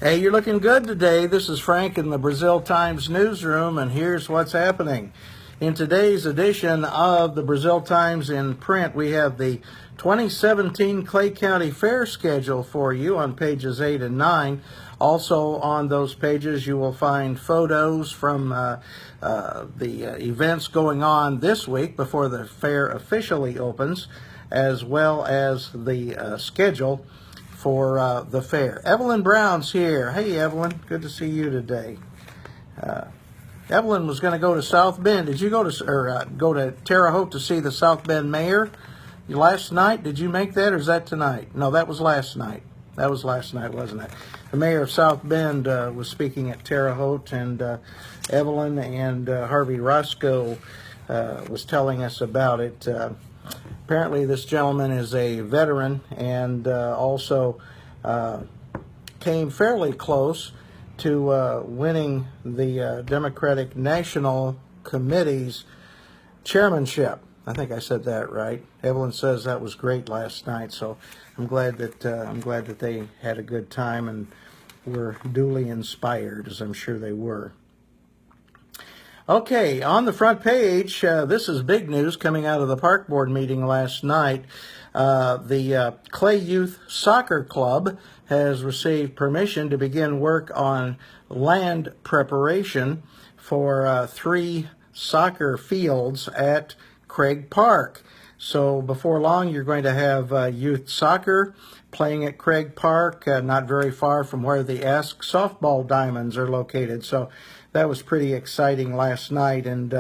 Hey, you're looking good today. This is Frank in the Brazil Times newsroom, and here's what's happening. In today's edition of the Brazil Times in print, we have the 2017 Clay County Fair schedule for you on pages 8 and 9. Also on those pages, you will find photos from the events going on this week before the fair officially opens, as well as the schedule for the fair. Evelyn Brown's here. Hey, Evelyn. Good to see you today. Evelyn was going to go to South Bend. Did you go to Terre Haute to see the South Bend mayor last night? Did you make that, or is that tonight? No, that was last night. That was last night, wasn't it? The mayor of South Bend was speaking at Terre Haute, and Evelyn and Harvey Roscoe was telling us about it. Apparently, this gentleman is a veteran and also came fairly close to winning the Democratic National Committee's chairmanship. I think I said that right. Evelyn says that was great last night, so I'm glad that they had a good time and were duly inspired, as I'm sure they were. Okay, on the front page, this is big news coming out of the park board meeting last night. The Clay Youth Soccer Club has received permission to begin work on land preparation for 3 soccer fields at Craig Park. So before long, you're going to have youth soccer playing at Craig Park, not very far from where the Ask Softball Diamonds are located. So that was pretty exciting last night, and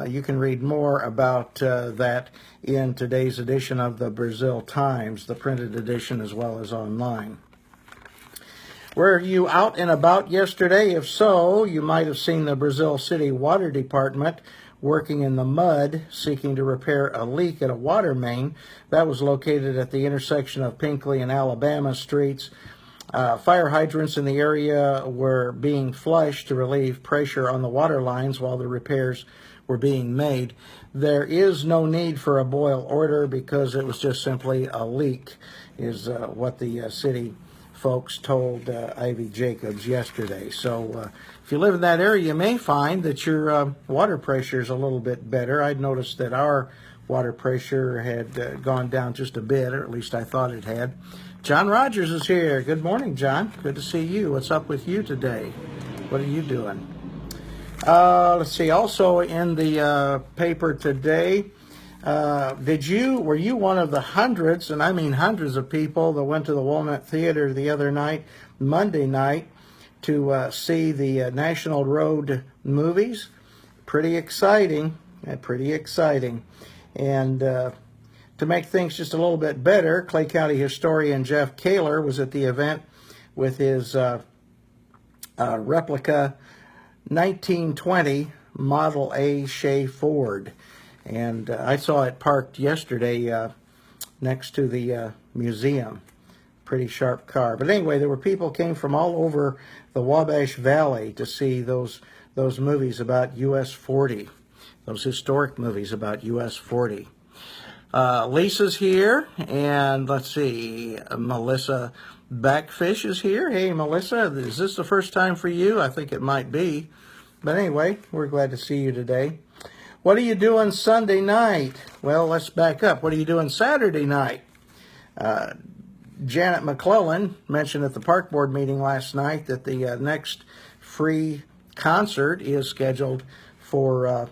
you can read more about that in today's edition of the Brazil Times, the printed edition as well as online. Were you out and about yesterday? If so, you might have seen the Brazil City Water Department working in the mud, seeking to repair a leak at a water main that was located at the intersection of Pinkley and Alabama Streets. Fire hydrants in the area were being flushed to relieve pressure on the water lines while the repairs were being made. There is no need for a boil order because it was just simply a leak, is what the city folks told Ivy Jacobs yesterday. So if you live in that area, you may find that your water pressure is a little bit better. I'd noticed that our water pressure had gone down just a bit, or at least I thought it had. John Rogers is here. Good morning, John. Good to see you. What's up with you today? What are you doing? Let's see. Also in the paper today, were you one of the hundreds, and I mean hundreds of people that went to the Walnut Theater the other night, Monday night, to see the National Road movies? Pretty exciting. Pretty exciting. And to make things just a little bit better, Clay County historian Jeff Kaler was at the event with his replica 1920 Model A Shea Ford. And I saw it parked yesterday next to the museum. Pretty sharp car. But anyway, there were people came from all over the Wabash Valley to see those movies about US 40, those historic movies about US 40. Lisa's here, and let's see, Melissa Backfish is here. Hey, Melissa, is this the first time for you? I think it might be. But anyway, we're glad to see you today. What are you doing Sunday night? Well, let's back up. What are you doing Saturday night? Janet McClellan mentioned at the park board meeting last night that the next free concert is scheduled for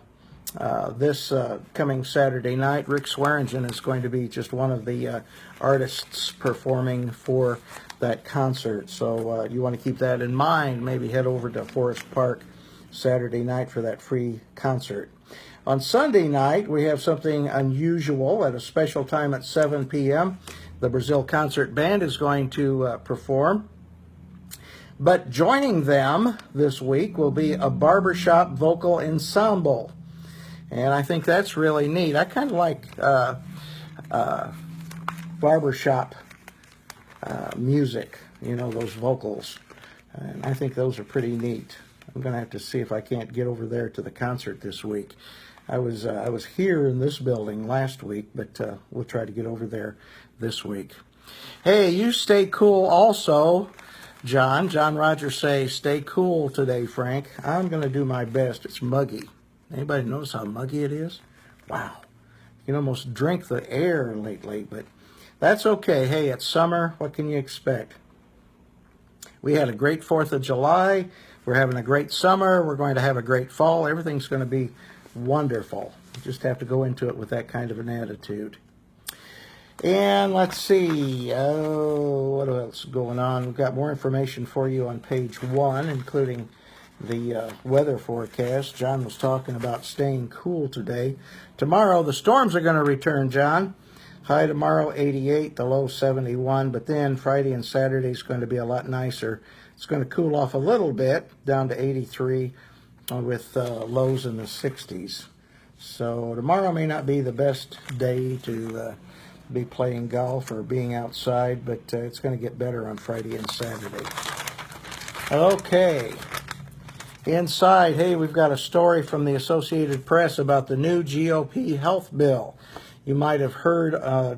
this coming Saturday night. Rick Swearingen is going to be just one of the artists performing for that concert. So you want to keep that in mind. Maybe head over to Forest Park Saturday night for that free concert. On Sunday night, we have something unusual at a special time at 7 p.m. The Brazil Concert Band is going to perform. But joining them this week will be a barbershop vocal ensemble. And I think that's really neat. I kind of like barbershop music, you know, those vocals. And I think those are pretty neat. I'm going to have to see if I can't get over there to the concert this week. I was here in this building last week, but we'll try to get over there this week. Hey, you stay cool also. John. John Rogers say, stay cool today, Frank. I'm going to do my best. It's muggy. Anybody notice how muggy it is? Wow. You can almost drink the air lately, but that's okay. Hey, it's summer. What can you expect? We had a great 4th of July. We're having a great summer. We're going to have a great fall. Everything's going to be wonderful. You just have to go into it with that kind of an attitude. And let's see, what else is going on? We've got more information for you on page 1, including the weather forecast. John was talking about staying cool today. Tomorrow, the storms are going to return, John. High tomorrow, 88, the low 71, but then Friday and Saturday is going to be a lot nicer. It's going to cool off a little bit, down to 83, with lows in the 60s. So tomorrow may not be the best day to be playing golf or being outside, but it's going to get better on Friday and Saturday. Okay. Inside, hey, we've got a story from the Associated Press about the new GOP health bill. You might have heard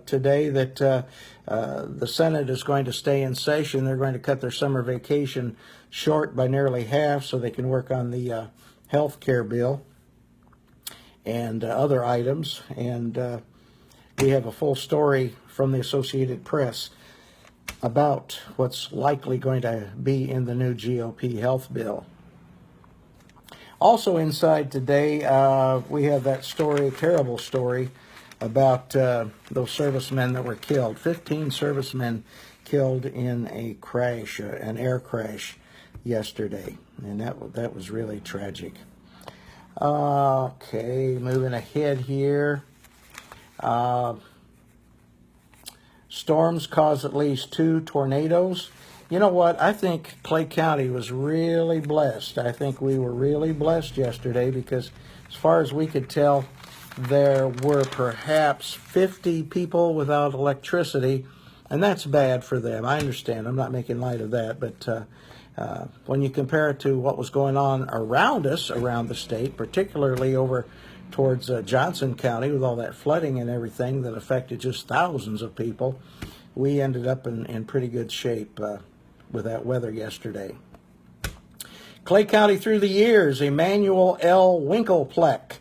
today that the Senate is going to stay in session. They're going to cut their summer vacation short by nearly half so they can work on the health care bill and other items. And we have a full story from the Associated Press about what's likely going to be in the new GOP health bill. Also inside today, we have that story, terrible story, about those servicemen that were killed. 15 servicemen killed in a crash, an air crash yesterday. And that was really tragic. Okay, moving ahead here. Storms caused at least 2 tornadoes. You know what? I think Clay County was really blessed. I think we were really blessed yesterday because as far as we could tell, there were perhaps 50 people without electricity, and that's bad for them. I understand. I'm not making light of that, but when you compare it to what was going on around us, around the state, particularly over towards Johnson County with all that flooding and everything that affected just thousands of people, we ended up in pretty good shape with that weather yesterday. Clay County through the years, Emmanuel L. Winklepleck,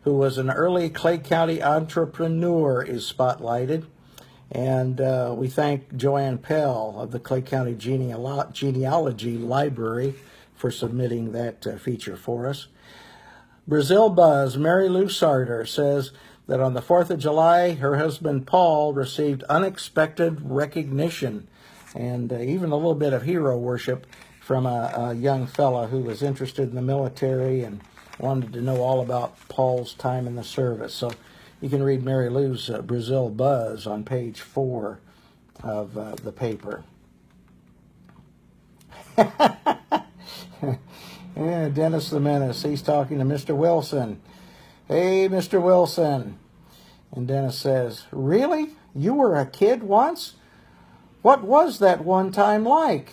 who was an early Clay County entrepreneur, is spotlighted. And we thank Joanne Pell of the Clay County Genealogy Library for submitting that feature for us. Brazil Buzz, Mary Lou Sarter, says that on the 4th of July, her husband Paul received unexpected recognition and even a little bit of hero worship from a young fella who was interested in the military and wanted to know all about Paul's time in the service. So you can read Mary Lou's Brazil Buzz on page 4 of the paper. Yeah, Dennis the Menace, he's talking to Mr. Wilson. Hey, Mr. Wilson. And Dennis says, really? You were a kid once? What was that one time like?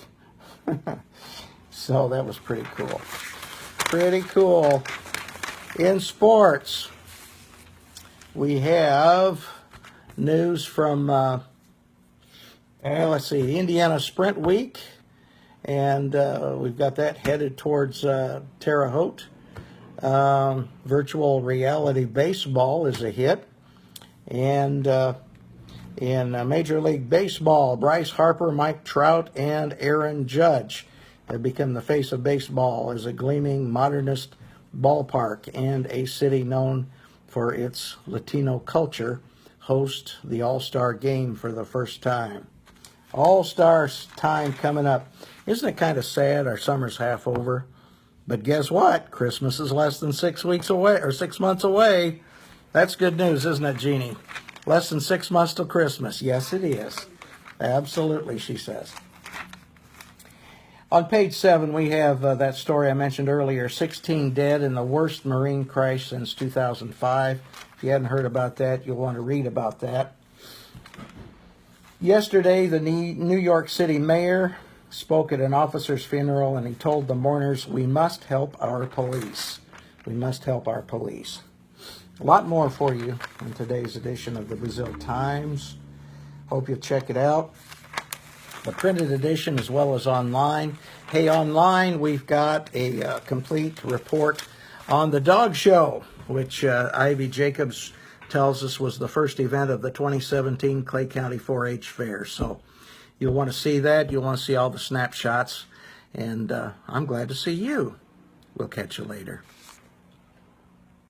So that was pretty cool. Pretty cool. In sports, we have news from, let's see, the Indiana Sprint Week. And we've got that headed towards Terre Haute. Virtual reality baseball is a hit. And in Major League Baseball, Bryce Harper, Mike Trout, and Aaron Judge have become the face of baseball as a gleaming modernist ballpark and a city known for its Latino culture host the All-Star Game for the first time. All-Star time coming up. Isn't it kind of sad our summer's half over? But guess what? Christmas is less than 6 weeks away, or 6 months away. That's good news, isn't it, Jeannie? Less than 6 months till Christmas. Yes, it is. Absolutely, she says. On page 7, we have that story I mentioned earlier, 16 dead in the worst marine crash since 2005. If you hadn't heard about that, you'll want to read about that. Yesterday, the New York City mayor spoke at an officer's funeral, and he told the mourners, we must help our police. We must help our police. A lot more for you in today's edition of the Brazil Times. Hope you'll check it out. the printed edition as well as online. Hey, online we've got a complete report on the dog show, which Ivy Jacobs tells us was the first event of the 2017 Clay County 4-H Fair. So you'll want to see that. You'll want to see all the snapshots. And I'm glad to see you. We'll catch you later.